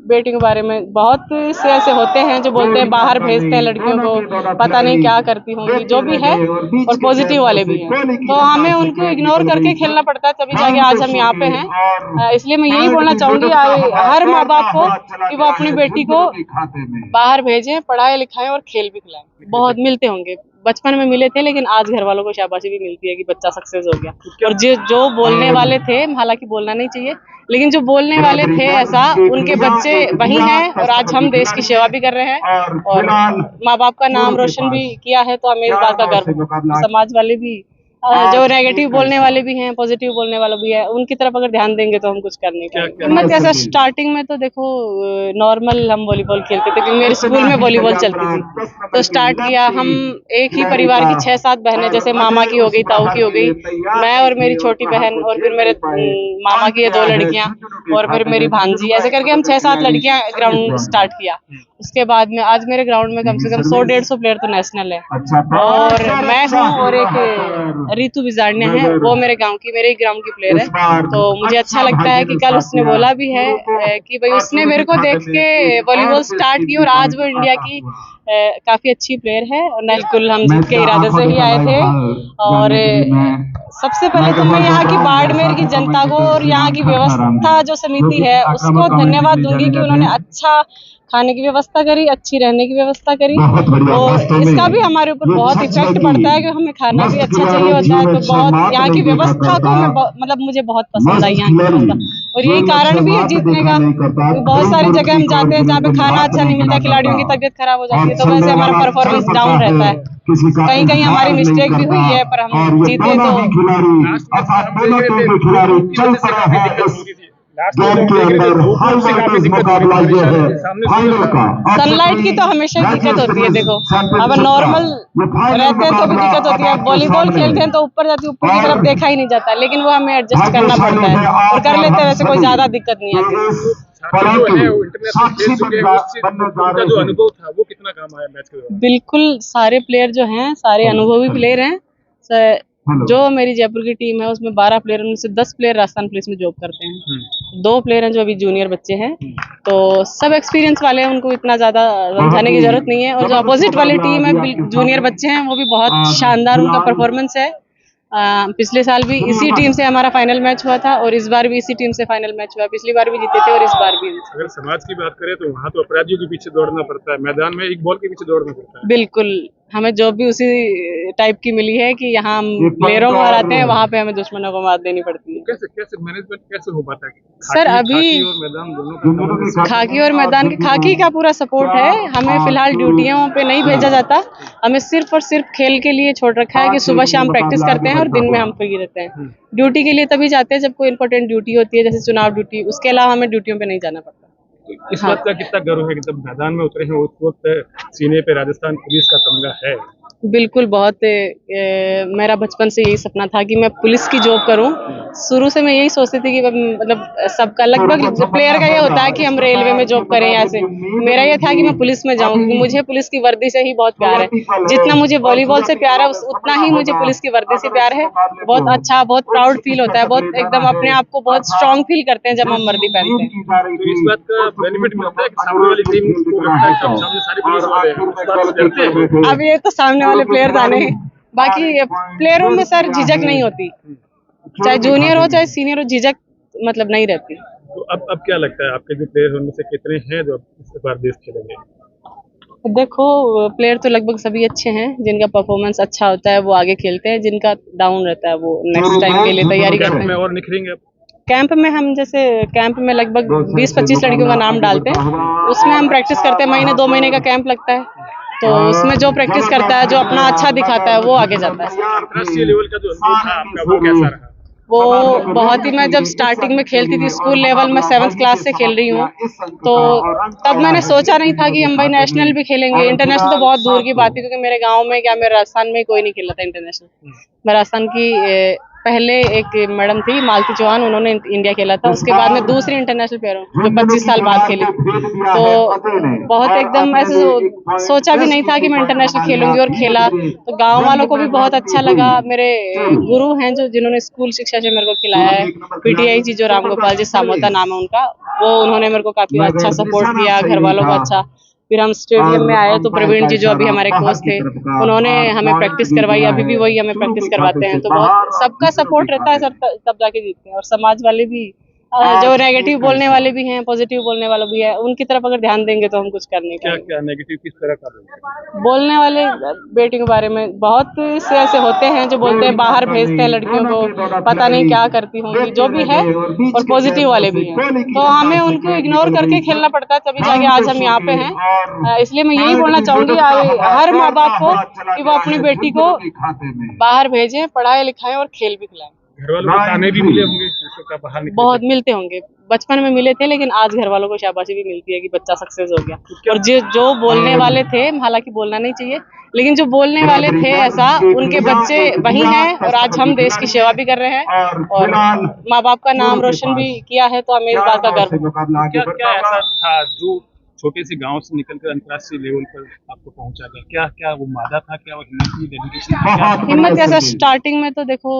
बेटी के बारे में बहुत से ऐसे होते हैं जो बोलते हैं बाहर भेजते हैं लड़कियों को, पता नहीं क्या करती होंगी, जो भी है, और पॉजिटिव वाले भी हैं, तो हमें उनको इग्नोर करके खेलना पड़ता है, तभी जाके आज हम यहाँ पे हैं। इसलिए मैं यही बोलना चाहूंगी हर माँ बाप को कि वो अपनी बेटी को बाहर भेजें, पढ़ाएं लिखाएं और खेल भी खिलाएं। बहुत मिलते होंगे, बचपन में मिले थे, लेकिन आज घर वालों को शाबाशी भी मिलती है कि बच्चा सक्सेस हो गया। और जो बोलने वाले थे, हालांकि बोलना नहीं चाहिए, लेकिन जो बोलने वाले थे ऐसा, उनके बच्चे वही हैं और आज हम देश की सेवा भी कर रहे हैं और माँ बाप का नाम रोशन भी किया है, तो हमें इस बात का गर्व। समाज वाले भी जो नेगेटिव बोलने वाले भी हैं, पॉजिटिव बोलने वाले भी है, उनकी तरफ अगर ध्यान देंगे तो हम कुछ कर नहीं पाएंगे। हिम्मत कैसा, स्टार्टिंग में तो देखो नॉर्मल हम वॉलीबॉल खेलते थे, क्योंकि मेरे स्कूल में वॉलीबॉल चलती थी, तो स्टार्ट किया। हम एक ही परिवार की 6-7 बहनें, जैसे मामा की हो गई, ताऊ की हो गई, मैं और मेरी छोटी बहन, और फिर मेरे मामा की 2 लड़कियां, और फिर मेरी भांजी, ऐसे करके हम 6-7 लड़कियां ग्राउंड स्टार्ट किया। उसके बाद में आज मेरे ग्राउंड में कम से कम 100-150 प्लेयर तो नेशनल है, और मैं हूँ और एक ऋतु बिजारनिया है, वो मेरे ही ग्राउंड की प्लेयर है। तो मुझे अच्छा लगता है कि कल उसने बोला भी है कि भाई उसने मेरे को देख के वॉलीबॉल स्टार्ट की, और आज वो इंडिया की काफी अच्छी प्लेयर है। और बिल्कुल हम जीत के इरादे से ही आए थे, और सबसे पहले तो मैं यहाँ की बाड़मेर की जनता को और यहाँ की व्यवस्था जो समिति है उसको धन्यवाद दूंगी कि उन्होंने अच्छा खाने की व्यवस्था करी, अच्छी रहने की व्यवस्था करी, और इसका भी हमारे ऊपर बहुत इफेक्ट पड़ता है कि हमें खाना भी अच्छा चाहिए होता है। तो बहुत यहाँ की व्यवस्था को मैं मुझे बहुत पसंद आई यहाँ की व्यवस्था, और यही कारण भी है जीतने का। बहुत सारी जगह हम जाते हैं जहाँ पे खाना अच्छा नहीं मिलता, खिलाड़ियों की तबीयत खराब हो जाती है, तो वैसे हमारा परफॉर्मेंस डाउन रहता है। कहीं कहीं हमारी मिस्टेक भी हुई है, पर हम जीते तो सनलाइट की तो हमेशा ही दिक्कत होती है। देखो अब नॉर्मल रहते हैं तो भी दिक्कत होती है, वॉलीबॉल खेलते हैं तो ऊपर जाती, ऊपर की तरफ देखा ही नहीं जाता, लेकिन वो हमें एडजस्ट करना पड़ता है और कर लेते हैं, वैसे कोई ज्यादा दिक्कत नहीं आती। जो अनुभव था वो कितना काम आया मैच के दौरान? बिल्कुल, सारे प्लेयर जो हैं सारे अनुभवी प्लेयर हैं। जो मेरी जयपुर की टीम है उसमें 12 प्लेयर, उनमें से 10 प्लेयर राजस्थान पुलिस में जॉब करते हैं, 2 प्लेयर हैं जो अभी जूनियर बच्चे हैं, तो सब एक्सपीरियंस वाले हैं, उनको इतना ज्यादा समझाने की जरूरत नहीं है। और जो अपोजिट वाली टीम है, जूनियर बच्चे हैं, वो भी बहुत शानदार उनका परफॉर्मेंस है। पिछले साल भी इसी टीम से हमारा फाइनल मैच हुआ था, और इस बार भी इसी टीम से फाइनल मैच हुआ, पिछली बार भी जीते थे और इस बार भी। अगर समाज की बात करें तो वहाँ तो अपराधियों के पीछे दौड़ना पड़ता है, मैदान में एक बॉल के पीछे दौड़ना पड़ता है। बिल्कुल, हमें जॉब भी उसी टाइप की मिली है कि यहाँ हम प्लेयरों को हराते हैं, वहाँ पे हमें दुश्मनों को मात देनी पड़ती है। कैसे मैनेजमेंट कैसे हो पाता है? सर अभी खाकी और मैदान के खाकी का पूरा सपोर्ट है, हमें फिलहाल ड्यूटियों पे नहीं भेजा जाता, हमें सिर्फ और सिर्फ खेल के लिए छोड़ रखा है कि सुबह शाम प्रैक्टिस करते हैं और दिन में हम फ्री रहते हैं। ड्यूटी के लिए तभी जाते हैं जब कोई इंपॉर्टेंट ड्यूटी होती है, जैसे चुनाव ड्यूटी, उसके अलावा हमें ड्यूटियों पे नहीं जाना पड़ता। इस बात का कितना गर्व है कि जब मैदान में उतरे हैं उस वक्त सीने पे राजस्थान पुलिस का तमगा है? बिल्कुल, बहुत मेरा बचपन से यही सपना था कि मैं पुलिस की जॉब करूं। शुरू से मैं यही सोचती थी कि मतलब सबका लगभग प्लेयर का ये होता है कि हम रेलवे में जॉब करें, ऐसे मेरा ये था कि मैं पुलिस में जाऊं, क्योंकि मुझे पुलिस की वर्दी से ही बहुत प्यार है। जितना मुझे वॉलीबॉल से प्यार है उतना ही मुझे पुलिस की वर्दी से प्यार है। बहुत अच्छा, बहुत प्राउड फील होता है, बहुत एकदम अपने आप को बहुत स्ट्रांग फील करते हैं जब हम वर्दी पहनते हैं। तो इस बात का बेनिफिट मिलता है कि सामने वाली टीम को लगता है कि सामने सारी पुलिस वाले हैं, उस बात से डरते हैं। अब ये तो सामने वाले प्लेयर जाने, बाकी प्लेयरों में सर झिझक नहीं होती, चाहे जूनियर हो चाहे सीनियर हो, झिझक मतलब नहीं रहती। तो अब क्या लगता है आपके जो प्लेयर उनमें से कितने हैं जो इस बार देश खेलेंगे? देखो प्लेयर तो लगभग सभी अच्छे हैं, जिनका परफॉर्मेंस अच्छा होता है वो आगे खेलते हैं, जिनका डाउन रहता है वो नेक्स्ट टाइम के लिए तैयारी करते हैं। और निखरेंगे कैंप में हम जैसे कैंप में लगभग 20-25 लड़कियों का नाम डालते हैं, उसमें हम प्रैक्टिस करते हैं, 2 महीने का कैंप लगता है, तो उसमें जो प्रैक्टिस करता है, जो अपना अच्छा दिखाता है वो आगे जाता है। अंतरराष्ट्रीय लेवल का जो अनुभव था आपका वो कैसा रहा? वो बहुत ही, मैं जब स्टार्टिंग में खेलती थी स्कूल लेवल में 7th क्लास से खेल रही हूँ, तो तब मैंने सोचा नहीं था कि हम भाई नेशनल भी खेलेंगे। इंटरनेशनल तो बहुत दूर की बात थी, क्योंकि मेरे गांव में क्या, मेरे राजस्थान में कोई नहीं खेला था इंटरनेशनल। मैं राजस्थान की पहले एक मैडम थी मालती चौहान, उन्होंने इंडिया खेला था। उसके बाद में दूसरी इंटरनेशनल प्लेयर हूँ जो 25 साल बाद खेली। तो बहुत एकदम ऐसे सोचा भी नहीं था कि मैं इंटरनेशनल खेलूंगी, और खेला तो गांव वालों को भी बहुत अच्छा लगा। मेरे गुरु हैं जो जिन्होंने स्कूल शिक्षा से मेरे को खिलाया है, पीटीआई जी जो राम गोपाल जी सामोता नाम है उनका, वो उन्होंने मेरे को काफी अच्छा सपोर्ट किया, घर वालों को अच्छा। फिर हम स्टेडियम में आए तो प्रवीण जी जो अभी हमारे कोच थे उन्होंने हमें प्रैक्टिस करवाई, अभी भी वही हमें प्रैक्टिस करवाते हैं। तो बहुत सबका सपोर्ट रहता है, सब तब जाके जीतते हैं। और समाज वाले भी जो नेगेटिव बोलने वाले भी हैं, पॉजिटिव बोलने वाले भी हैं, उनकी तरफ अगर ध्यान देंगे तो हम कुछ कर नहीं पाएंगे। क्या नेगेटिव किस तरह का बोलने वाले बेटी के बारे में बहुत से ऐसे होते हैं जो बोलते हैं बाहर भेजते हैं लड़कियों को, पता नहीं क्या करती होंगी, जो भी है। और पॉजिटिव वाले भी हैं, तो हमें उनको इग्नोर करके खेलना पड़ता है, तभी जाके आज हम यहाँ पे हैं। इसलिए मैं यही बोलना चाहूंगी हर माँ बाप को कि वो अपनी बेटी को बाहर भेजें, पढ़ाए लिखाएं और खेल भी खिलाएं। घर वालों को ताने भी मिले होंगे का बाहर निकले? बहुत मिलते होंगे, बचपन में मिले थे, लेकिन आज घर वालों को शाबाशी भी मिलती है कि बच्चा सक्सेस हो गया। और जो बोलने वाले थे, हालांकि बोलना नहीं चाहिए, लेकिन जो बोलने वाले थे ऐसा, उनके बच्चे वही हैं और आज हम देश की सेवा भी कर रहे हैं और माँ बाप का नाम रोशन भी किया है, तो हमें इस बात का गर्व है। क्या ऐसा था जो छोटे से गांव से निकलकर अंतर्राष्ट्रीय लेवल पर आपको पहुंचा था? क्या वो मादा था, क्या वो हिम्मत की डेडिकेशन? हिम्मत कैसा, स्टार्टिंग में तो देखो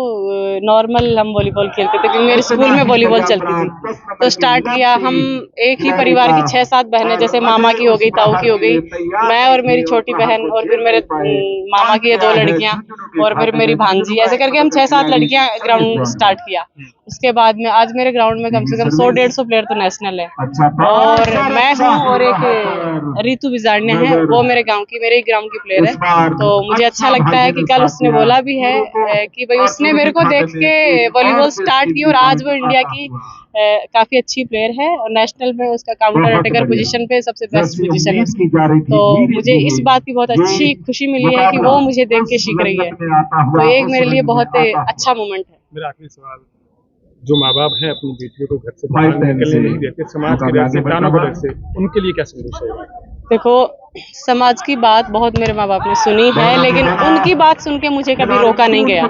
नॉर्मल हम वॉलीबॉल खेलते थे क्योंकि मेरे स्कूल में वॉलीबॉल चलती थी, तो स्टार्ट किया। हम एक ही परिवार की 6-7 बहनें, जैसे मामा की हो गई, ताऊ की हो गई, मैं और मेरी छोटी बहन, और फिर मेरे मामा की 2 लड़कियां और फिर मेरी भांजी, ऐसे करके हम 6-7 लड़कियां ग्राउंड स्टार्ट किया। उसके बाद में आज मेरे ग्राउंड में कम से कम 100-150 प्लेयर तो नेशनल है, और मैं हूँ और एक रितु बिजारनिया है, वो मेरे गांव की, मेरे ही ग्राउंड की प्लेयर है। तो मुझे अच्छा लगता है कि कल उसने बोला भी है कि भाई उसने मेरे को देख के वॉलीबॉल स्टार्ट की, और आज वो इंडिया की काफी अच्छी प्लेयर है, और नेशनल में उसका काउंटर अटैकर पोजीशन पे सबसे बेस्ट पोजीशन है उसकी। तो मुझे इस बात की बहुत अच्छी खुशी मिली है कि वो मुझे देख के सीख रही है, तो एक मेरे लिए बहुत अच्छा मोमेंट है। मेरा आखिरी सवाल, जो माँ बाप हैं अपनी बेटियों को घर से बाहर निकलने नहीं देते, समाज के डर से, तानों के डर से, उनके लिए क्या संदेश है? देखो, समाज की बात बहुत मेरे माँ बाप ने सुनी है, लेकिन उनकी बात सुन के मुझे कभी रोका नहीं गया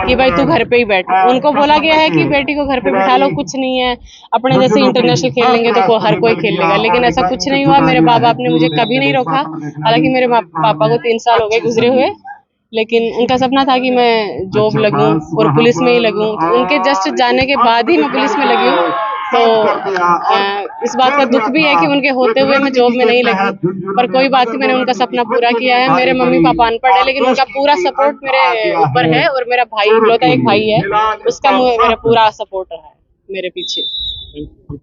कि भाई तू घर पे ही बैठ। उनको बोला गया है कि बेटी को घर पे बिठा लो, कुछ नहीं है, अपने जैसे इंटरनेशनल खेल लेंगे तो हर कोई खेल लेगा, लेकिन ऐसा कुछ नहीं हुआ। मेरे माँ बाप ने मुझे कभी नहीं रोका। हालांकि मेरे पापा को 3 साल हो गए गुजरे हुए, लेकिन उनका सपना था कि मैं जॉब लगूं और पुलिस में ही लगूं, तो उनके जस्ट जाने के बाद ही मैं पुलिस में लगी हूँ। तो इस बात का दुख भी है कि उनके होते हुए मैं जॉब में नहीं लगी, पर कोई बात नहीं, मैंने उनका सपना पूरा किया है। मेरे मम्मी पापा अनपढ़ है, लेकिन उनका पूरा सपोर्ट मेरे ऊपर है, और मेरा भाई, इकलौता एक भाई है, उसका मेरा पूरा सपोर्ट रहा है मेरे पीछे।